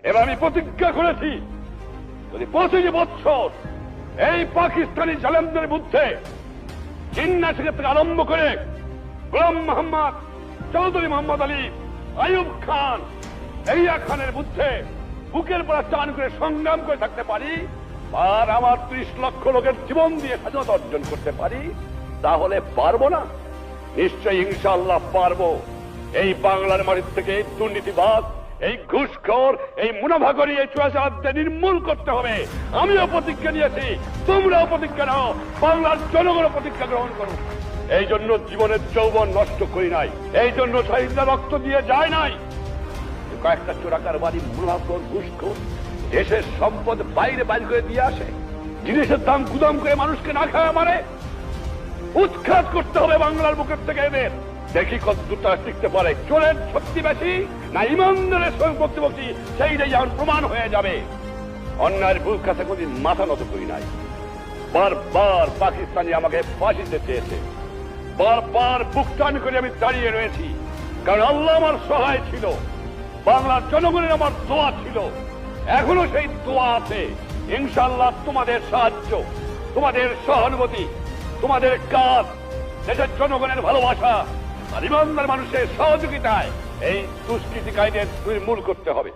এবার আমি প্রতিজ্ঞা করেছি, যদি 25 বছর এই পাকিস্তানি জালেমদের বিরুদ্ধে জিন্না শেখ থেকে আরম্ভ করে গোলাম মোহাম্মদ, চৌধুরী মোহাম্মদ আলী, আইয়ুব খান, এরিয়া খানের বিরুদ্ধে বুকের পর টান করে সংগ্রাম করে থাকতে পারি, আর আমার 30 লক্ষ লোকের জীবন দিয়ে স্বাধীনতা অর্জন করতে পারি, তাহলে পারবো না? নিশ্চয়ই ইনশাআল্লাহ পারবো। এই বাংলার মাটির থেকে এই দুর্নীতিবাদ, এই ঘুষখোর, এই মুনাফাখোরি, এই চোরাচালানদের নির্মূল করতে হবে। আমিও প্রতিজ্ঞা নিয়েছি, তোমরাও প্রতিজ্ঞা নাও, বাংলার জনগণও প্রতিজ্ঞা গ্রহণ করো। এই জন্য জীবনের যৌবন নষ্ট করি নাই, এই জন্য শহীদরা রক্ত দিয়ে যায় নাই। কয়েকটা চোরাকার বাড়ি, মুনাফাখোর, ঘুষখোর দেশের সম্পদ বাইরে বাইর করে দিয়ে আসে, জিনিসের দাম গুদাম করে মানুষকে না খাওয়া মারে। উৎখাত করতে হবে বাংলার বুকের থেকে এদের। দেখি কত দুটা টিকতে পারে। চোরের শক্তি বেশি না ইমানদারের প্রতিপক্ষী, সেইটাই যেমন প্রমাণ হয়ে যাবে। অন্যায়ের বুক কাছে কোনদিন মাথা নত করি নাই। বারবার পাকিস্তানি আমাকে ফাঁসিতে চেয়েছে, বারবার বুক টান করে আমি দাঁড়িয়ে রয়েছি, কারণ আল্লাহ আমার সহায় ছিল, বাংলার জনগণের আমার দোয়া ছিল, এখনো সেই দোয়া আছে। ইনশাআল্লাহ তোমাদের সাহায্য, তোমাদের সহানুভূতি, তোমাদের কাজ, দেশের জনগণের ভালোবাসা আর ইমানদার মানুষের সহযোগিতায় এই দুষ্কৃতিকারীদের নির্মূল করতে হবে।